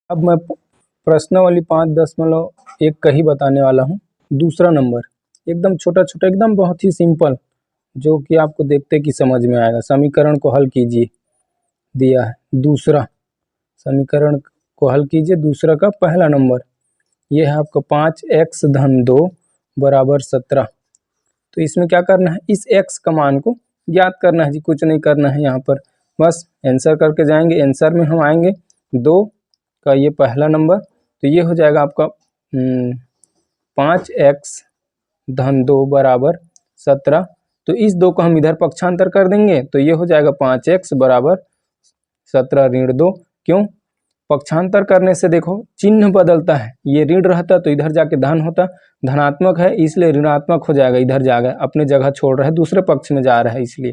अब मैं प्रश्नावली 5.1 का ही बताने वाला हूँ। दूसरा नंबर एकदम छोटा छोटा, एकदम बहुत ही सिंपल, जो कि आपको देखते कि समझ में आएगा। समीकरण को हल कीजिए, दिया है दूसरा समीकरण को हल कीजिए। दूसरा का पहला नंबर ये है आपका 5x धन 2 बराबर 17। तो इसमें क्या करना है, इस x का मान को ज्ञात करना है जी, कुछ नहीं करना है। यहाँ पर बस आंसर करके जाएंगे। आंसर में हम आएंगे 2 का ये पहला नंबर, तो ये हो जाएगा आपका 5x धन 2 बराबर 17। तो इस 2 को हम इधर पक्षांतर कर देंगे, तो ये हो जाएगा 5x बराबर 17 ऋण 2। क्यों? पक्षांतर करने से देखो चिन्ह बदलता है, ये ऋण रहता तो इधर जाके धन होता, धनात्मक है इसलिए ऋणात्मक हो जाएगा, इधर जाएगा, अपने जगह छोड़ रहा है, दूसरे पक्ष में जा रहा है इसलिए।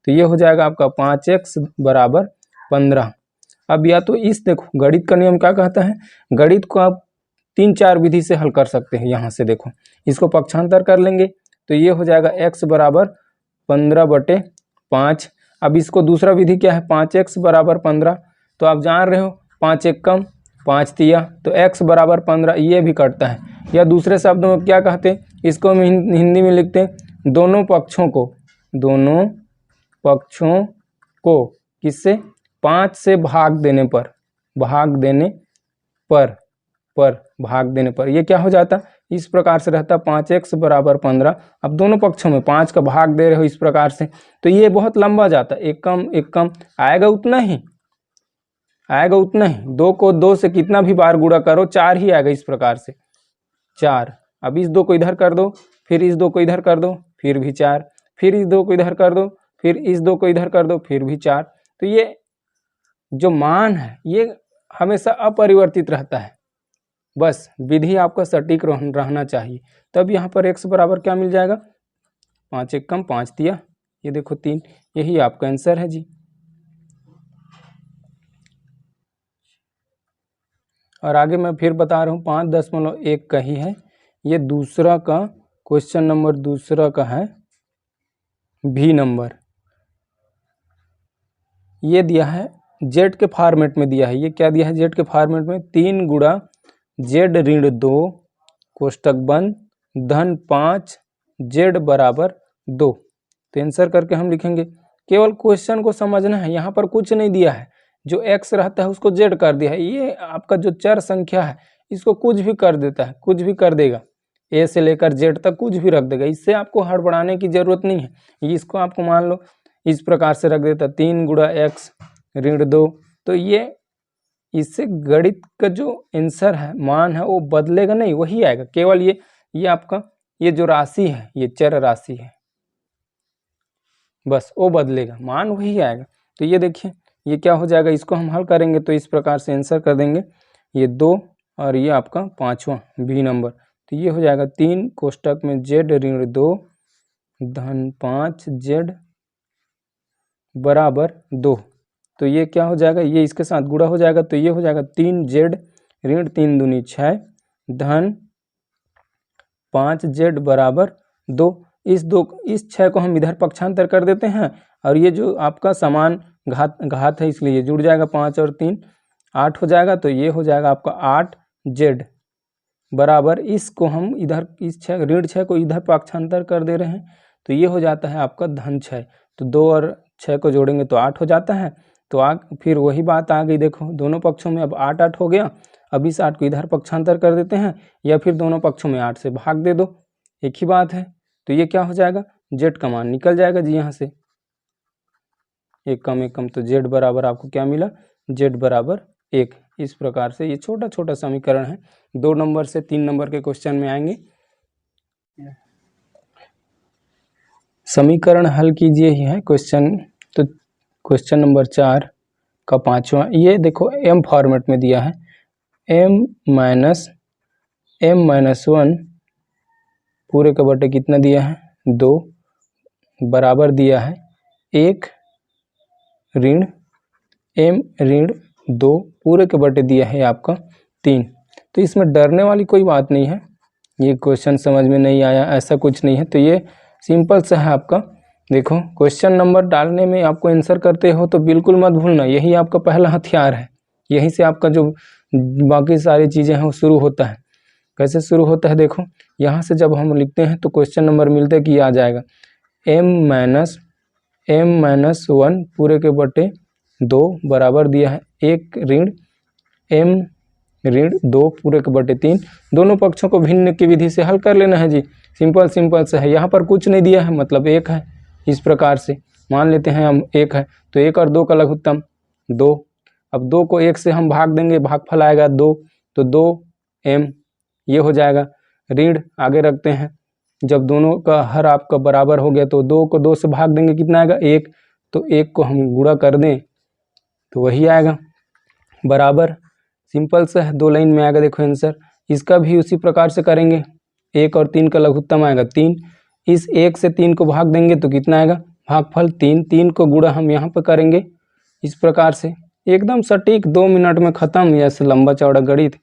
तो ये हो जाएगा आपका 5x बराबर 15। अब या तो इस देखो गणित का नियम क्या कहता है, गणित को आप 3-4 विधि से हल कर सकते हैं। यहाँ से देखो इसको पक्षांतर कर लेंगे तो ये हो जाएगा x बराबर 15/5। अब इसको दूसरा विधि क्या है, 5x बराबर 15। तो आप जान रहे हो 5 एक कम 5 तिया, तो x बराबर 15 ये भी कटता है। या दूसरे शब्दों में क्या कहते हैं, इसको हम हिंदी में लिखते हैं दोनों पक्षों को किससे, 5 से भाग देने पर ये क्या हो जाता, इस प्रकार से रहता 5x बराबर 15। अब दोनों पक्षों में 5 का भाग दे रहे हो इस प्रकार से, तो ये बहुत लंबा जाता, एक कम आएगा उतना ही 2 को 2 से कितना भी बार गुणा करो 4 ही आएगा, इस प्रकार से 4। अब इस 2 को इधर कर दो, फिर इस 2 को इधर कर दो, फिर भी 4, फिर इस 2 को इधर कर दो, फिर इस 2 को इधर कर दो, फिर भी 4। तो ये जो मान है ये हमेशा अपरिवर्तित रहता है, बस विधि आपका सटीक रहना चाहिए। तब यहाँ पर x बराबर क्या मिल जाएगा, 5 एक कम 5 तिया, ये देखो 3, यही आपका आंसर है जी। और आगे मैं फिर बता रहा हूँ 5.1 का ही है, ये दूसरा का क्वेश्चन नंबर दूसरा का है, भी नंबर ये दिया है जेड के फॉर्मेट में दिया है। ये क्या दिया है जेड के फॉर्मेट में, 3 गुणा जेड ऋण 2 कोष्टक बंद धन 5 जेड बराबर 2। तो आंसर करके हम लिखेंगे, केवल क्वेश्चन को समझना है, यहाँ पर कुछ नहीं दिया है। जो x रहता है उसको z कर दिया है, ये आपका जो चर संख्या है इसको कुछ भी कर देता है, कुछ भी कर देगा, a से लेकर z तक कुछ भी रख देगा, इससे आपको हड़बड़ाने की जरूरत नहीं है। इसको आपको मान लो इस प्रकार से रख देता 3 गुणा x ऋण 2, तो ये इससे गणित का जो आंसर है मान है वो बदलेगा नहीं, वही आएगा। केवल ये आपका ये जो राशि है ये चर राशि है, बस वो बदलेगा, मान वही आएगा। तो ये देखिए ये क्या हो जाएगा, इसको हम हल करेंगे तो इस प्रकार से आंसर कर देंगे, ये 2 और ये आपका 5वां बी नंबर। तो ये हो जाएगा 3 कोष्टक में जेड ऋण 2 धन 5 जेड बराबर 2। तो ये क्या हो जाएगा, ये इसके साथ गुणा हो जाएगा, तो ये हो जाएगा 3 जेड ऋण 3 दूनी 6 धन 5 जेड बराबर 2। इस 6 को हम इधर पक्षांतर कर देते हैं, और ये जो आपका समान घात है इसलिए ये जुड़ जाएगा, 5 और 3 8 हो जाएगा। तो ये हो जाएगा आपका 8 जेड बराबर, इसको हम इधर इस 6 ऋण 6 को इधर पक्षांतर कर दे रहे हैं, तो ये हो जाता है आपका धन 6। तो 2 और 6 को जोड़ेंगे तो 8 हो जाता है। तो फिर वही बात आ गई, देखो दोनों पक्षों में अब 8 हो गया। अब इस 8 को इधर पक्षांतर कर देते हैं, या फिर दोनों पक्षों में 8 से भाग दे दो, एक ही बात है। तो ये क्या हो जाएगा, जेड का मान निकल जाएगा जी यहाँ से, एक कम तो जेड बराबर आपको क्या मिला, जेड बराबर 1। इस प्रकार से ये छोटा छोटा समीकरण है, 2 नंबर से 3 नंबर के क्वेश्चन में आएंगे। समीकरण हल कीजिए ही है क्वेश्चन, तो क्वेश्चन नंबर 4 का 5वां, ये देखो m फॉर्मेट में दिया है, m माइनस 1 पूरे का बटे कितना दिया है 2 बराबर दिया है 1 ऋण m ऋण 2 पूरे के बटे दिया है आपका 3। तो इसमें डरने वाली कोई बात नहीं है, ये क्वेश्चन समझ में नहीं आया ऐसा कुछ नहीं है। तो ये सिंपल सा है आपका, देखो क्वेश्चन नंबर डालने में आपको आंसर करते हो तो बिल्कुल मत भूलना, यही आपका पहला हथियार है, यहीं से आपका जो बाकी सारी चीज़ें हैं वो शुरू होता है। कैसे शुरू होता है देखो, यहाँ से जब हम लिखते हैं तो क्वेश्चन नंबर मिलते हैं कि ये आ जाएगा m-1 पूरे के बटे 2 बराबर दिया है 1 ऋण m ऋण 2 पूरे के बटे 3। दोनों पक्षों को भिन्न की विधि से हल कर लेना है जी, सिंपल से है। यहाँ पर कुछ नहीं दिया है मतलब 1 है। इस प्रकार से मान लेते हैं हम 1 है तो 1 और 2 का लघुत्तम 2। अब 2 को 1 से हम भाग देंगे, भागफल आएगा 2 तो 2m ये हो जाएगा। ऋण आगे रखते हैं, जब दोनों का हर आपका बराबर हो गया तो 2 को 2 से भाग देंगे, कितना आएगा 1, तो 1 को हम गुणा कर दें तो वही आएगा बराबर। सिंपल सा है, 2 लाइन में आएगा देखो आंसर। इसका भी उसी प्रकार से करेंगे, 1 और 3 का लघुत्तम आएगा 3। इस 1 से 3 को भाग देंगे तो कितना आएगा भागफल 3। 3 को गुणा हम यहाँ पर करेंगे इस प्रकार से, एकदम सटीक 2 मिनट में ख़त्म। ऐसे लंबा चौड़ा गणित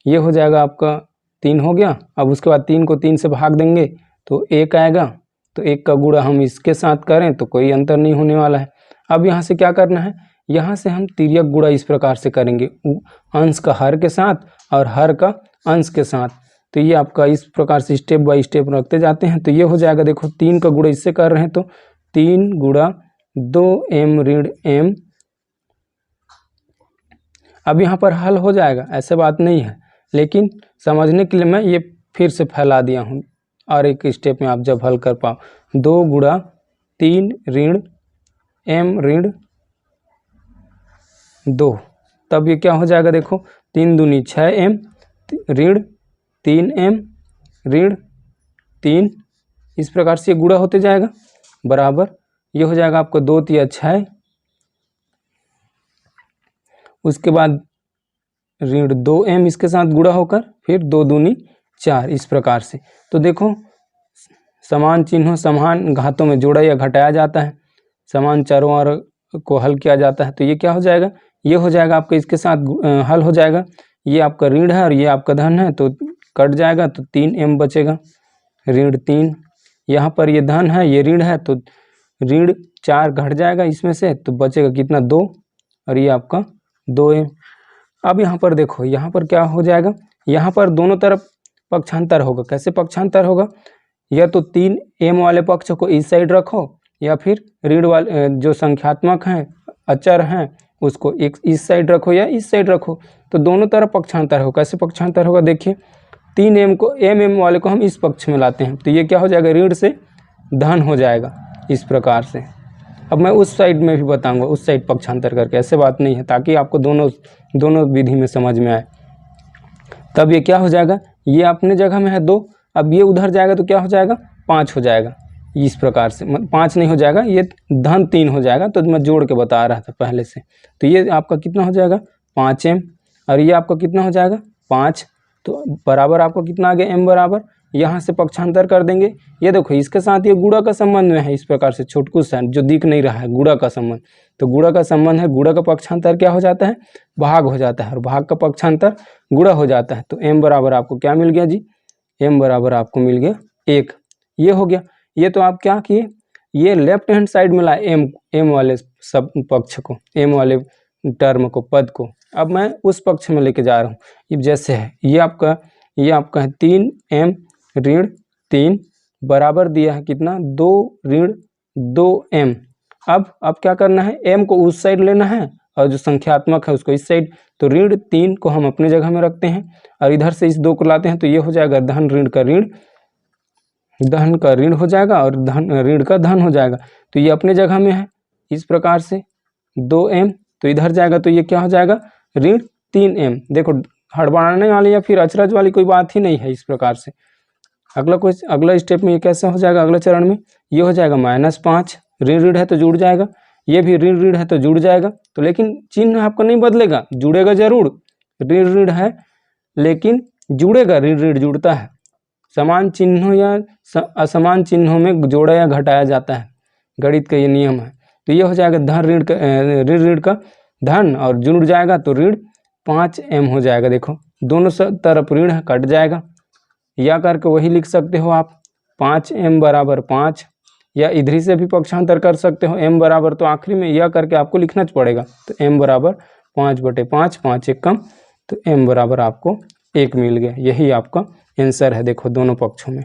ये हो जाएगा आपका 3 हो गया। अब उसके बाद 3 को 3 से भाग देंगे तो 1 आएगा, तो 1 का गुणा हम इसके साथ करें तो कोई अंतर नहीं होने वाला है। अब यहाँ से क्या करना है, यहाँ से हम तिर्यक गुणा इस प्रकार से करेंगे, अंश का हर के साथ और हर का अंश के साथ। तो ये आपका इस प्रकार से स्टेप बाय स्टेप रखते जाते हैं तो ये हो जाएगा। देखो 3 का गुणा इससे कर रहे हैं तो 3 गुणा 2m ऋण m। अब यहाँ पर हल हो जाएगा, ऐसे बात नहीं है, लेकिन समझने के लिए मैं ये फिर से फैला दिया हूँ और एक स्टेप में आप जब हल कर पाओ। 2 गुणा 3 ऋण m ऋण 2, तब ये क्या हो जाएगा देखो 3 दूनी 6m ऋण 3m ऋण 3। इस प्रकार से ये गुणा होते जाएगा बराबर। ये हो जाएगा आपको 2 तिया 6, उसके बाद ऋण 2m इसके साथ गुणा होकर फिर 2 दूनी 4 इस प्रकार से। तो देखो समान चिन्हों समान घातों में जोड़ा या घटाया जाता है, समान चारों ओर को हल किया जाता है। तो ये क्या हो जाएगा, ये हो जाएगा आपका इसके साथ हल हो जाएगा। ये आपका ऋण है और ये आपका धन है तो कट जाएगा तो 3m बचेगा ऋण 3। यहाँ पर ये धन है ये ऋण है तो ऋण 4 घट जाएगा इसमें से तो बचेगा कितना 2 और ये आपका 2m। अब यहाँ पर देखो, यहाँ पर क्या हो जाएगा, यहाँ पर दोनों तरफ पक्षांतर होगा। कैसे पक्षांतर होगा, या तो 3m वाले पक्ष को इस साइड रखो या फिर ऋण वाले जो संख्यात्मक हैं अचर हैं उसको एक इस साइड रखो या इस साइड रखो, तो दोनों तरफ पक्षांतर होगा। कैसे पक्षांतर होगा देखिए, 3m को mm वाले को हम इस पक्ष में लाते हैं तो ये क्या हो जाएगा ऋण से धन हो जाएगा इस प्रकार से। अब मैं उस साइड में भी बताऊंगा, उस साइड पक्षांतर करके, ऐसे बात नहीं है, ताकि आपको दोनों विधि में समझ में आए। तब ये क्या हो जाएगा, ये अपने जगह में है 2, अब ये उधर जाएगा तो क्या हो जाएगा 5 हो जाएगा इस प्रकार से। 5 नहीं हो जाएगा, ये धन 3 हो जाएगा, तो मैं जोड़ के बता रहा था पहले से। तो ये आपका कितना हो जाएगा 5m और ये आपका कितना हो जाएगा 5, तो बराबर आपको कितना आ गया m बराबर। यहाँ से पक्षांतर कर देंगे, ये देखो इसके साथ ये गुणा का संबंध में है इस प्रकार से, छोटकू सा जो दिख नहीं रहा है गुणा का संबंध, तो गुणा का संबंध है, गुणा का पक्षांतर क्या हो जाता है भाग हो जाता है और भाग का पक्षांतर गुणा हो जाता है। तो m बराबर आपको क्या मिल गया जी, m बराबर आपको मिल गया 1। ये हो गया। ये तो आप क्या किए, ये लेफ्ट हैंड साइड में लाए m वाले सब पक्ष को, m वाले टर्म को, पद को। अब मैं उस पक्ष में लेके जा रहा हूँ। जैसे है ये आपका है 3m ऋण 3 बराबर दिया है कितना 2 ऋण 2m। अब क्या करना है, m को उस साइड लेना है और जो संख्यात्मक है उसको इस साइड। तो ऋण 3 को हम अपने जगह में रखते हैं और इधर से इस 2 को लाते हैं तो ये हो जाएगा धन ऋण का ऋण, धन का ऋण हो जाएगा और धन ऋण का धन हो जाएगा। तो ये अपने जगह में है इस प्रकार से 2m, तो इधर जाएगा तो ये क्या हो जाएगा ऋण 3m। देखो हड़बड़ाने वाली या फिर अचरज वाली कोई बात ही नहीं है इस प्रकार से। अगला स्टेप में ये कैसे हो जाएगा, अगले चरण में ये हो जाएगा -5, ऋण ऋण है तो जुड़ जाएगा, ये भी ऋण ऋण है तो जुड़ जाएगा। तो लेकिन चिन्ह आपका नहीं बदलेगा, जुड़ेगा जरूर, ऋण ऋण है लेकिन जुड़ेगा, ऋण ऋण जुड़ता है। समान चिन्हों या असमान चिन्हों में जोड़ा या घटाया जाता है, गणित का ये नियम है। तो ये हो जाएगा धन ऋण ऋण का धन और जुड़ जाएगा तो ऋण 5m हो जाएगा। देखो दोनों तरफ ऋण है कट जाएगा, या करके वही लिख सकते हो आप 5m बराबर 5, या इधरी से भी पक्षांतर कर सकते हो m बराबर, तो आखिरी में यह करके आपको लिखना पड़ेगा। तो m बराबर 5/5, 5 एक कम, तो m बराबर आपको 1 मिल गया। यही आपका आंसर है, देखो दोनों पक्षों में।